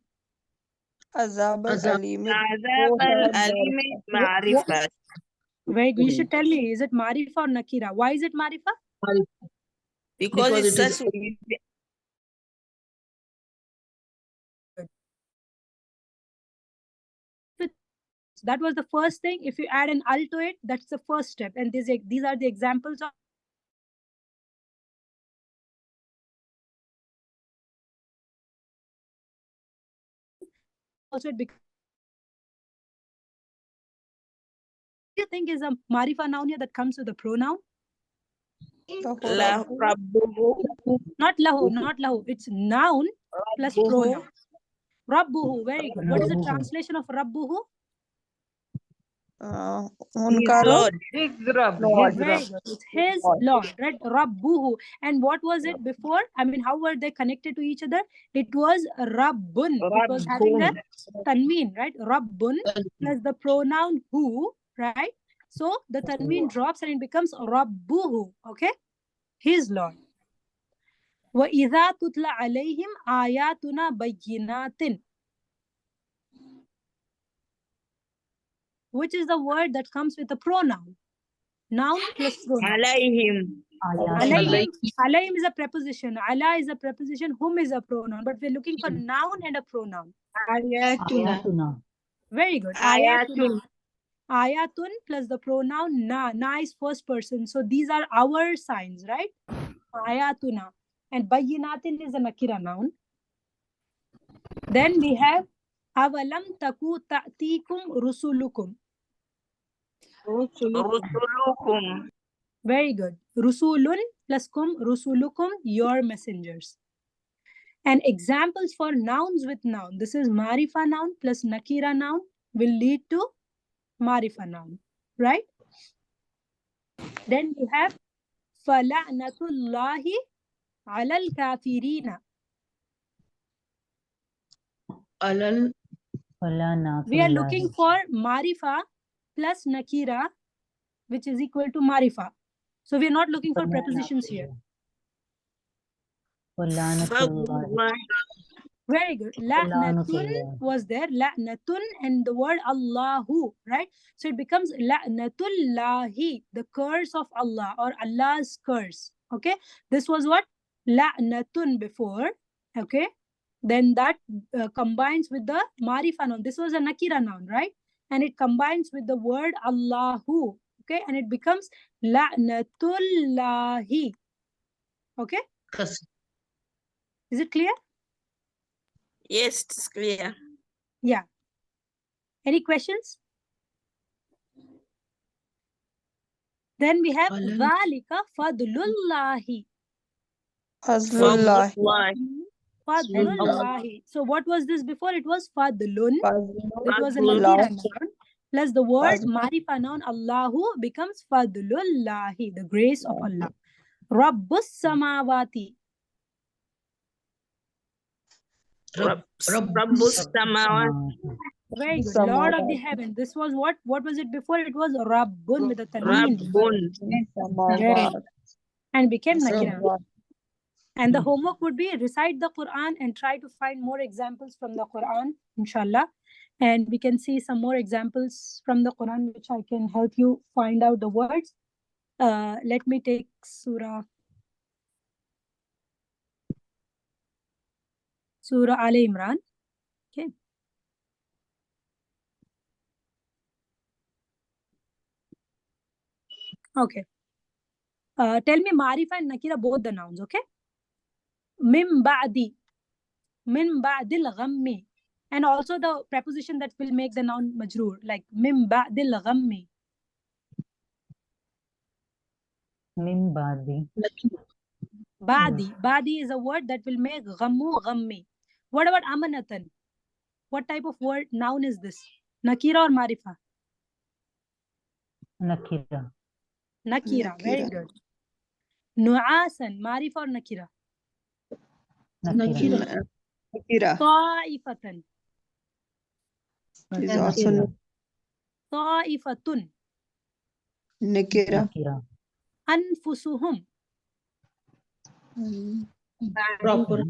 Speaker 6: Azab al-alim.
Speaker 7: عذاب الأليم معرفة.
Speaker 1: Very good. You should tell me, is it marifa or nakira? Why is it marifa?
Speaker 7: Because it's such
Speaker 1: that was the first thing. If you add an al to it, that's the first step. And these are the examples of also it becomes. What do you think is a marifa noun here that comes with a pronoun?
Speaker 7: ربه.
Speaker 1: Not lahu. It's noun plus pronoun. Rabbuhu. Very good. What is the translation of rabbuhu?
Speaker 6: Lord.
Speaker 5: His Rabb.
Speaker 1: Very good. It's his Lord, right? Rabbuhu. And what was it before? I mean, how were they connected to each other? It was Rabbun. It was having a tanween, right? Rabbun plus the pronoun hu, right? So the tanween drops and it becomes Rabbuhu. Okay? His Lord. وَإِذَا تُتْلَى عَلَيْهِمْ آيَاتُنَا بَيِّنَاتٍ. Which is the word that comes with a pronoun? Noun plus pronoun.
Speaker 7: عليهم.
Speaker 1: Alayhim is a preposition. Ala is a preposition. Hum is a pronoun. But we're looking for noun and a pronoun.
Speaker 2: Ayatuna.
Speaker 1: Very good.
Speaker 7: Ayatun.
Speaker 1: Ayatun plus the pronoun na. Na is first person. So these are our signs, right? Ayatuna. And bayyinatin is a nakira noun. Then we have Avalam taku ta'tikum rusulukum.
Speaker 7: رسلكم.
Speaker 1: Very good. Rusulun plus kum, rusulukum, your messengers. And examples for nouns with noun. This is marifa noun plus nakira noun will lead to marifa noun, right? Then we have fala'natullahi alal kafirina.
Speaker 8: Alal.
Speaker 1: We are looking for marifa plus nakira, which is equal to marifa. So we are not looking for prepositions here.
Speaker 8: Fadlullah.
Speaker 1: Very good. La'natun was there. La'natun and the word Allahu, right? So it becomes la'natullahi, the curse of Allah or Allah's curse. Okay. This was what? La'natun before. Okay. Then that combines with the Marifah noun. This was a Nakira noun, right? And it combines with the word Allahu. Okay. And it becomes la'natullahi. Okay.
Speaker 8: Yes.
Speaker 1: Is it clear?
Speaker 6: Yes, it's clear.
Speaker 1: Yeah. Any questions? Then we have dhalika fadlullahi.
Speaker 6: Fadlullah.
Speaker 1: Fadlullahi. So what was this before? It was fadlun. It was a
Speaker 6: Fadlullah.
Speaker 1: nakira noun. Plus the word marifa noun Allahu becomes fadlullahi, the grace of Allah. Rabbus samawati.
Speaker 6: Rabbus samawat.
Speaker 1: Very good. Lord of the heaven. This was what? What was it before? It was Rabbun with a tanween.
Speaker 6: Rabbun.
Speaker 1: And became nakira. And the homework would be recite the Quran and try to find more examples from the Quran, inshallah. And we can see some more examples from the Quran, which I can help you find out the words. Let me take Surah Al Imran. Okay. Okay. Tell me Marifa and Nakira, both the nouns, okay? Min ba'di. Min ba'dil ghammi. And also the preposition that will make the noun majroor, like min ba'dil ghammi.
Speaker 9: Min ba'di.
Speaker 1: Ba'di. Ba'di is a word that will make ghammu ghammi. What about amanatan? What type of word, noun is this? Nakira or Marifa?
Speaker 9: Nakira.
Speaker 1: Nakira. Very good. Nu'asan. Marifa or Nakira?
Speaker 9: Nakira.
Speaker 6: Nakira.
Speaker 1: Ta'ifatan.
Speaker 6: Is also
Speaker 1: Ta'ifatun.
Speaker 6: Nakira.
Speaker 9: Nakira.
Speaker 1: Anfusuhum.
Speaker 8: Proper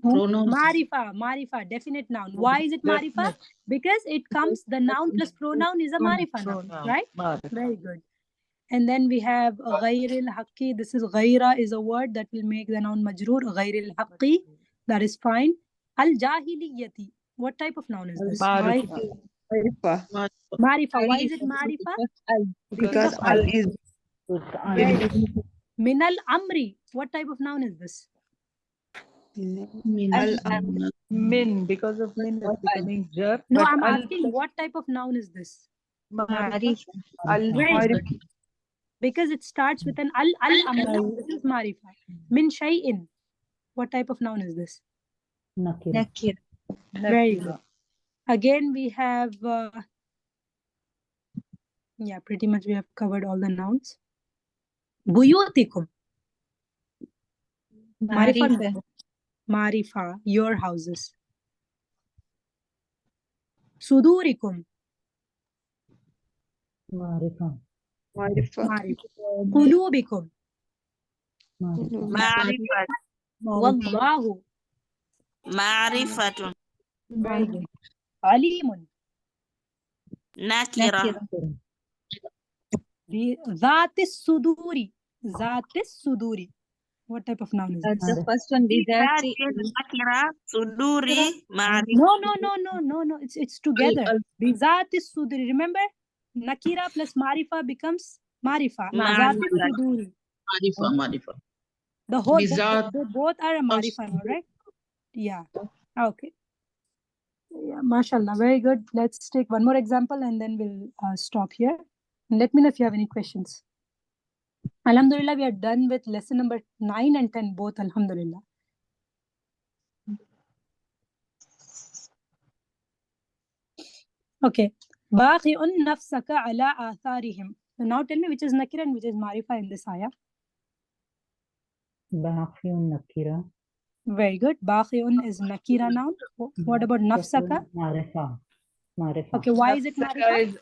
Speaker 8: pronoun.
Speaker 1: Marifa, definite noun. Why is it Marifa? Because it comes, the noun plus pronoun is a Marifa noun, right? Very good. And then we have ghairil haqqi. This is ghaira is a word that will make the noun majroor. Ghairil haqqi. That is fine. Al jahiliyati. What type of noun is this?
Speaker 6: Marifa.
Speaker 1: Marifa. Why is it Marifa?
Speaker 6: Because al is
Speaker 1: Minal amri. What type of noun is this?
Speaker 5: Min, because of min is becoming jar.
Speaker 1: No,
Speaker 5: but
Speaker 1: I'm asking what type of noun is this? Very good. Because it starts with an al-amr. This is Marifa. Min shay'in. What type of noun is this?
Speaker 9: Nakira.
Speaker 1: Very good. Again, we have, yeah, pretty much we have covered all the nouns. Buyutikum. Marifa, your houses. Sudurikum.
Speaker 9: Marifa.
Speaker 1: Qulubikum.
Speaker 6: Marifat.
Speaker 1: Wallahu.
Speaker 6: Marifatun.
Speaker 1: Very good. Alimun.
Speaker 6: Nakira.
Speaker 1: Zatis suduri. Zatis suduri. What type of noun is this?
Speaker 4: The first one is
Speaker 6: Nakira. Suduri.
Speaker 1: No. It's together. Zatis suduri. Remember? Nakira plus Marifa becomes Marifa. Zatis suduri.
Speaker 8: Marifa.
Speaker 1: The whole, they both are a Marifa, right? Yeah. Okay. Yeah, mashallah. Very good. Let's take one more example and then we'll stop here. And let me know if you have any questions. Alhamdulillah, we are done with lesson number 9 and 10 both. Alhamdulillah. Okay. Baghi'un nafsaka ala atharihim. So now tell me which is Nakira and which is Marifa in this ayah.
Speaker 9: Baghi'un Nakira.
Speaker 1: Very good. Baghi'un is Nakira noun. What about nafsaka?
Speaker 9: Marifa.
Speaker 1: Okay, why is it Marifa?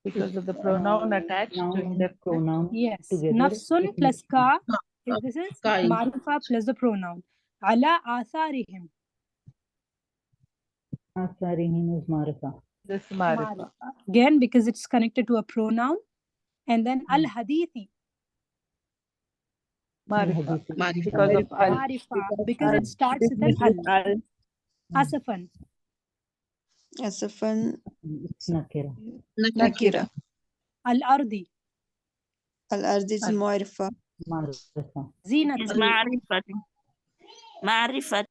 Speaker 5: Because of the pronoun attached to the
Speaker 9: pronoun.
Speaker 1: Yes.
Speaker 9: Together.
Speaker 1: Nafsun plus ka This is
Speaker 8: Kai.
Speaker 1: Marifa plus the pronoun. Ala atharihim.
Speaker 9: Asarihim is Marifa.
Speaker 5: This Marifa.
Speaker 1: Marifa. Again, because it's connected to a pronoun. And then al hadithi.
Speaker 5: Marifa.
Speaker 9: Al-Hadithi.
Speaker 5: Because of al.
Speaker 1: Marifa. Because it starts with an al. Asafan.
Speaker 6: Asafan
Speaker 9: It's Nakira.
Speaker 6: Nakira.
Speaker 1: Al ardi.
Speaker 6: Al-Ardi is Marifa.
Speaker 9: Marifa.
Speaker 1: Zinatan.
Speaker 7: Marifah. Marifah.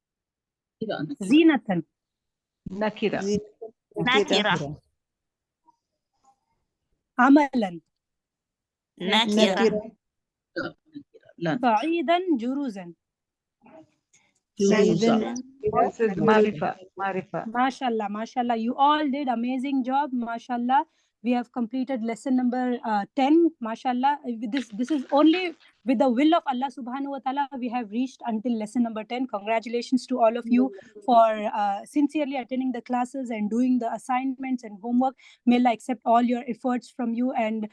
Speaker 1: Zinatan.
Speaker 5: Nakira.
Speaker 7: Nakirah.
Speaker 1: Amalan.
Speaker 7: Nakirah.
Speaker 1: Sa'idan juruzan.
Speaker 6: Sayyidan.
Speaker 5: This is Marifa. Marifa.
Speaker 1: MashaAllah, MashaAllah. You all did amazing job, MashaAllah. We have completed lesson number 10, MashaAllah. This is only with the will of Allah subhanahu wa ta'ala we have reached until lesson number 10. Congratulations to all of you for sincerely attending the classes and doing the assignments and homework. May Allah accept all your efforts from you and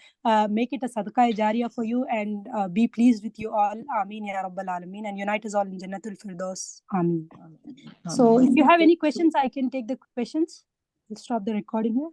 Speaker 1: make it a sadaqah jariyah for you and be pleased with you all. Ameen ya Rabbal Alameen, and unite us all in Jannatul Firdaus. Ameen. So if you have any questions, I can take the questions. We'll stop the recording here.